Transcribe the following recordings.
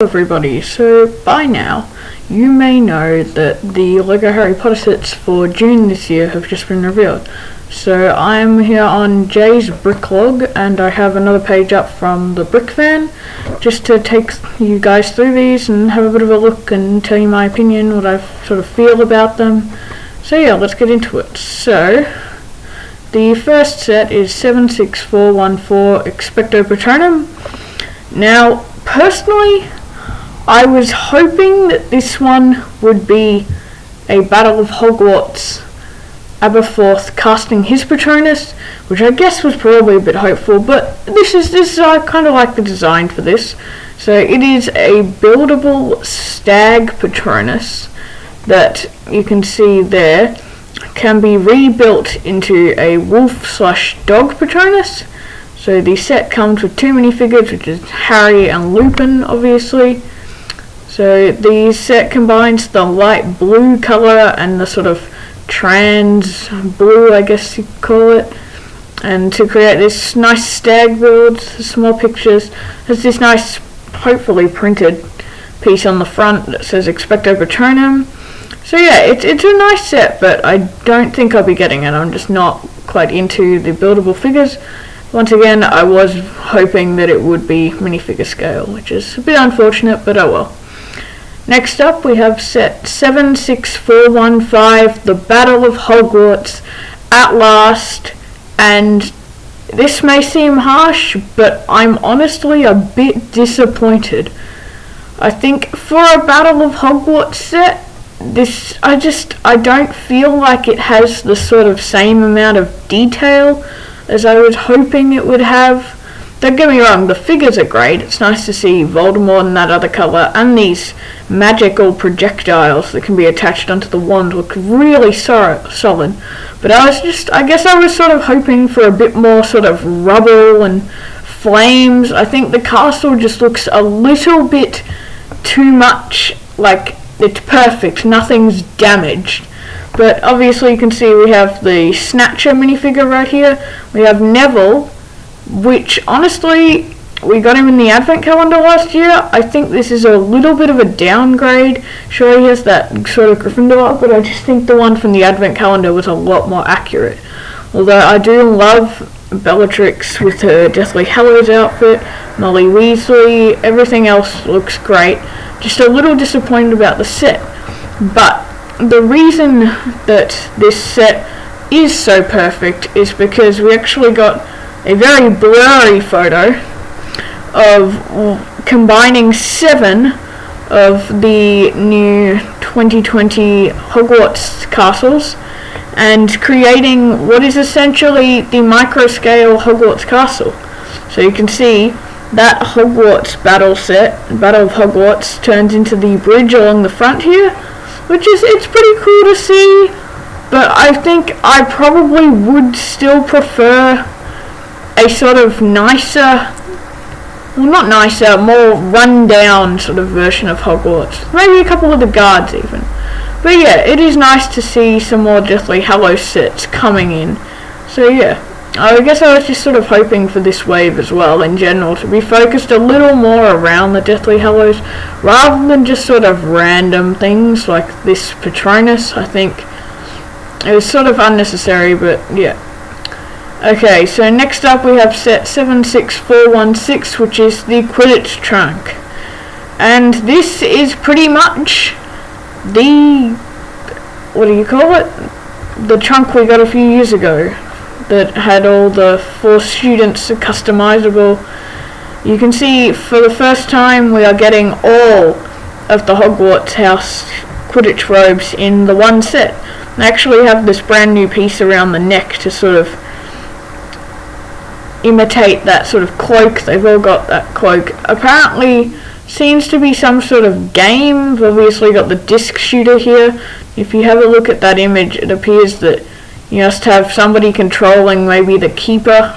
Everybody, so by now you may know that the LEGO Harry Potter sets for June this year have just been revealed. So I am here on Jay's Bricklog and I have another page up from the Brick Fan just to take you guys through these and have a bit of a look and tell you my opinion, what I sort of feel about them. So yeah, let's get into it. So the first set is 76414 Expecto Patronum. Now personally, I was hoping that this one would be a Battle of Hogwarts Aberforth casting his Patronus, which I guess was probably a bit hopeful, but this is I kind of like the design for this. So it is a buildable stag Patronus that you can see there can be rebuilt into a wolf/dog Patronus. So the set comes with two minifigures, which is Harry and Lupin, obviously. So the set combines the light blue colour and the sort of trans blue, I guess you could call it, and to create this nice stag build. Small pictures. There's this nice, hopefully printed piece on the front that says Expecto Patronum. So yeah, it's a nice set, but I don't think I'll be getting it. I'm just not quite into the buildable figures. Once again, I was hoping that it would be minifigure scale, which is a bit unfortunate, but oh well. Next up, we have set 76415, The Battle of Hogwarts, at last, and this may seem harsh, but I'm honestly a bit disappointed. I think for a Battle of Hogwarts set, I don't feel like it has the sort of same amount of detail as I was hoping it would have. Don't get me wrong, the figures are great. It's nice to see Voldemort in that other colour, and these magical projectiles that can be attached onto the wand look really solid. But I guess I was sort of hoping for a bit more sort of rubble and flames. I think the castle just looks a little bit too much like it's perfect, nothing's damaged. But obviously you can see we have the Snatcher minifigure right here. We have Neville, which honestly, we got him in the advent calendar last year. I think this is a little bit of a downgrade. Sure, he has that sort of Gryffindor, but I just think the one from the advent calendar was a lot more accurate. Although I do love Bellatrix with her Deathly Hallows outfit, Molly Weasley, everything else looks great. Just a little disappointed about the set. But the reason that this set is so perfect is because we actually got a very blurry photo of combining 7 of the new 2020 Hogwarts castles and creating what is essentially the micro-scale Hogwarts castle. So you can see that Hogwarts Battle of Hogwarts, turns into the bridge along the front here, it's pretty cool to see, but I think I probably would still prefer a sort of nicer, well not nicer, more run-down sort of version of Hogwarts. Maybe a couple of the guards even. But yeah, it is nice to see some more Deathly Hallows sets coming in. So yeah, I guess I was just sort of hoping for this wave as well in general to be focused a little more around the Deathly Hallows rather than just sort of random things like this Patronus. I think it was sort of unnecessary, but yeah. Okay, so next up we have set 76416, which is the Quidditch trunk. And this is pretty much the, what do you call it? The trunk we got a few years ago that had all the 4 students customizable. You can see for the first time we are getting all of the Hogwarts house Quidditch robes in the one set. They actually have this brand new piece around the neck to sort of imitate that sort of cloak. They've all got that cloak. Apparently seems to be some sort of game. We've obviously got the disc shooter here. If you have a look at that image, it appears that you must have somebody controlling maybe the keeper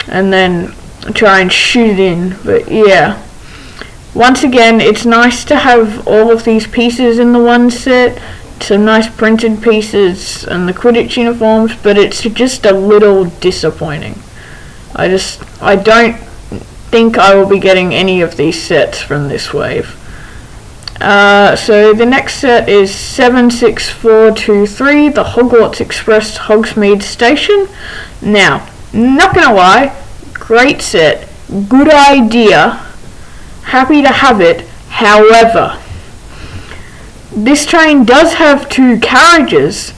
and then try and shoot it in. But yeah, once again, it's nice to have all of these pieces in the one set. Some nice printed pieces and the Quidditch uniforms, but it's just a little disappointing. I don't think I will be getting any of these sets from this wave. So the next set is 76423, the Hogwarts Express Hogsmeade Station. Now, not gonna lie, great set, good idea, happy to have it. However, this train does have 2 carriages.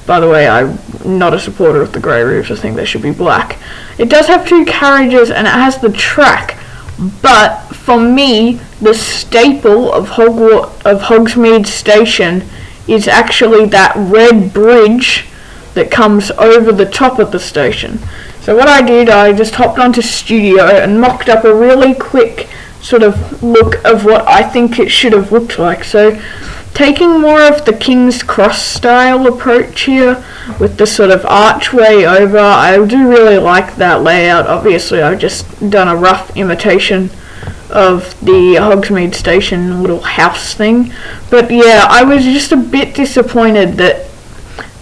By the way, I'm not a supporter of the grey roofs, I think they should be black. It does have 2 carriages and it has the track, but for me, the staple of Hogsmeade Station is actually that red bridge that comes over the top of the station. So what I did, I just hopped onto Studio and mocked up a really quick sort of look of what I think it should have looked like. So taking more of the King's Cross style approach here with the sort of archway over, I do really like that layout. Obviously I've just done a rough imitation of the Hogsmeade Station little house thing, but yeah, I was just a bit disappointed that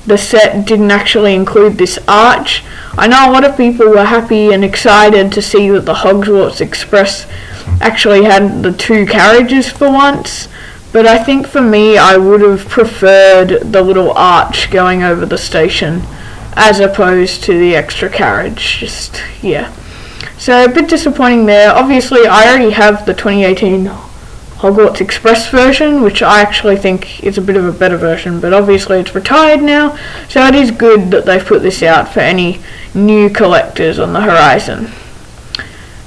the set didn't actually include this arch. I know a lot of people were happy and excited to see that the Hogwarts Express actually had the 2 carriages for once, but I think for me I would have preferred the little arch going over the station as opposed to the extra carriage. Just, yeah. So a bit disappointing there. Obviously I already have the 2018 Hogwarts Express version, which I actually think is a bit of a better version, but obviously it's retired now, so it is good that they've put this out for any new collectors on the horizon.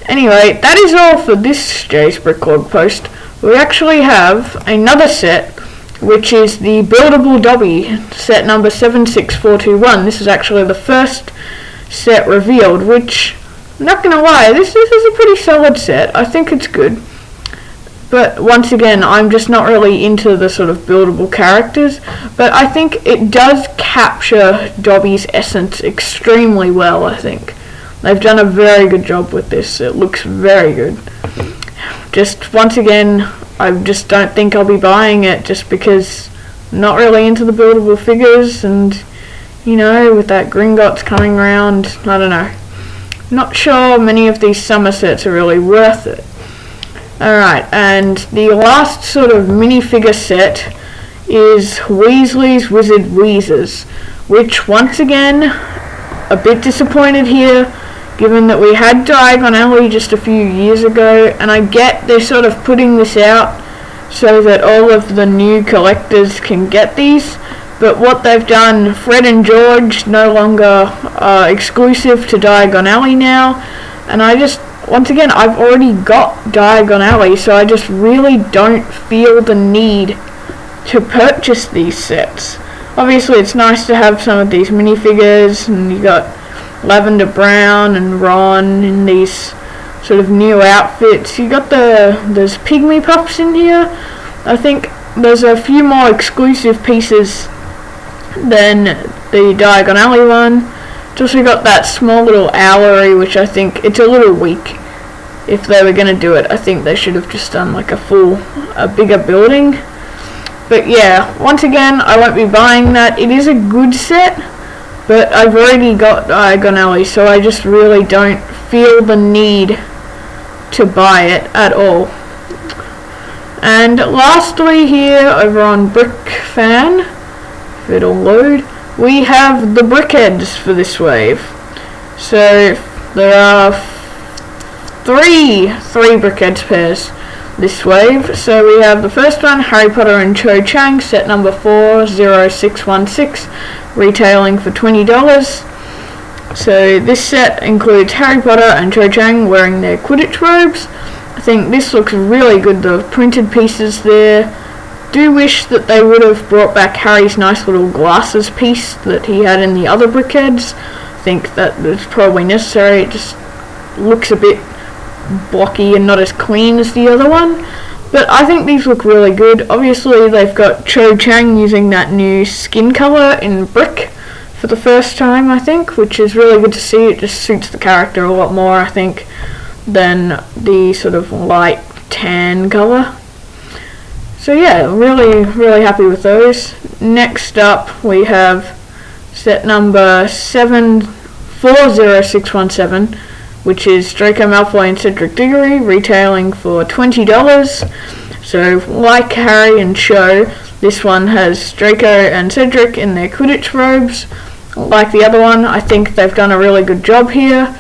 Anyway, that is all for this Jay's Bricklog post. We actually have another set, which is the Buildable Dobby, set number 76421. This is actually the first set revealed, which, I'm not gonna lie, this is a pretty solid set. I think it's good. But once again, I'm just not really into the sort of buildable characters, but I think it does capture Dobby's essence extremely well, I think. They've done a very good job with this. It looks very good. Just once again, I just don't think I'll be buying it just because I'm not really into the buildable figures, and you know, with that Gringotts coming around, I don't know. Not sure many of these summer sets are really worth it. Alright, and the last sort of minifigure set is Weasley's Wizard Wheezers, which once again, a bit disappointed here, given that we had Diagon Alley just a few years ago, and I get they're sort of putting this out so that all of the new collectors can get these, but what they've done, Fred and George no longer are exclusive to Diagon Alley now, and I just, once again, I've already got Diagon Alley, so I just really don't feel the need to purchase these sets. Obviously it's nice to have some of these minifigures, and you got Lavender Brown and Ron in these sort of new outfits. You got there's Pygmy Puffs in here. I think there's a few more exclusive pieces than the Diagon Alley one. It's also got that small little owlery, which I think it's a little weak. If they were going to do it, I think they should have just done like a bigger building. But yeah, once again, I won't be buying that. It is a good set, but I've already got Diagon Alley, so I just really don't feel the need to buy it at all. And lastly here, over on BrickFan, if it'll load, we have the Brickheads for this wave. So there are three Brickheads pairs this wave. So we have the first one, Harry Potter and Cho Chang, set number 40616, retailing for $20. So this set includes Harry Potter and Cho Chang wearing their Quidditch robes. I think this looks really good, the printed pieces there. Do wish that they would have brought back Harry's nice little glasses piece that he had in the other Brickheads. I think that was probably necessary. It just looks a bit blocky and not as clean as the other one. But I think these look really good. Obviously they've got Cho Chang using that new skin colour in Brick for the first time, I think, which is really good to see. It just suits the character a lot more, I think, than the sort of light tan colour. So yeah, really happy with those. Next up we have set number 740617, which is Draco Malfoy and Cedric Diggory, retailing for $20. So, like Harry and Cho, this one has Draco and Cedric in their Quidditch robes. Like the other one, I think they've done a really good job here.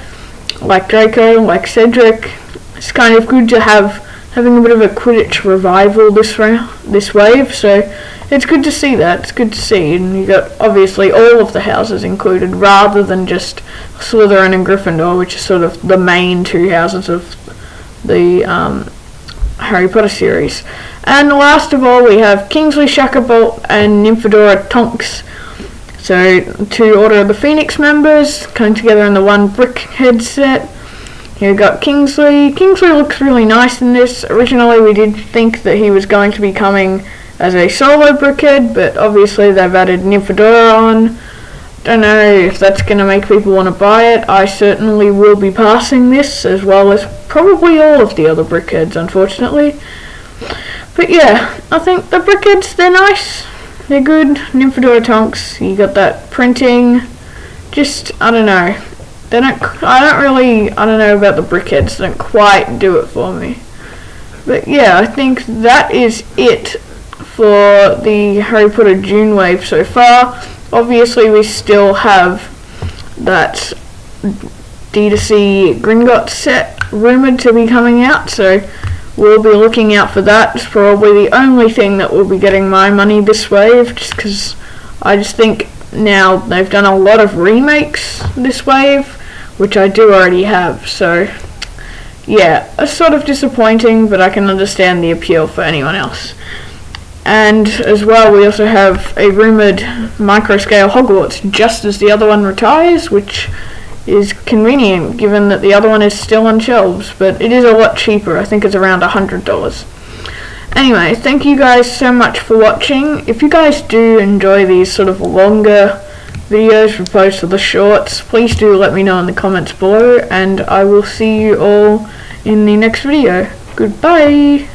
Like Draco, like Cedric, it's kind of good to having a bit of a Quidditch revival this wave, so it's good to see that. It's good to see, and you got obviously all of the houses included, rather than just Slytherin and Gryffindor, which is sort of the main two houses of the Harry Potter series. And last of all, we have Kingsley Shacklebolt and Nymphadora Tonks. So, two Order of the Phoenix members coming together in the one Brickhead set. Here we've got Kingsley. Kingsley looks really nice in this. Originally we did think that he was going to be coming as a solo Brickhead, but obviously they've added Nymphadora on. Don't know if that's going to make people want to buy it. I certainly will be passing this, as well as probably all of the other Brickheads, unfortunately. But yeah, I think the Brickheads, they're nice. They're good. Nymphadora Tonks, you got that printing. Just, I don't know. I don't know about the Brickheads. They don't quite do it for me. But yeah, I think that is it for the Harry Potter June wave so far. Obviously, we still have that D2C Gringotts set rumoured to be coming out, so we'll be looking out for that. It's probably the only thing that will be getting my money this wave, just because I just think now they've done a lot of remakes this wave, which I do already have, so yeah, it's sort of disappointing, but I can understand the appeal for anyone else. And as well, we also have a rumoured microscale Hogwarts just as the other one retires, which is convenient given that the other one is still on shelves, but it is a lot cheaper. I think it's around $100. Anyway, thank you guys so much for watching. If you guys do enjoy these sort of longer videos opposed to the shorts, please do let me know in the comments below, and I will see you all in the next video. Goodbye!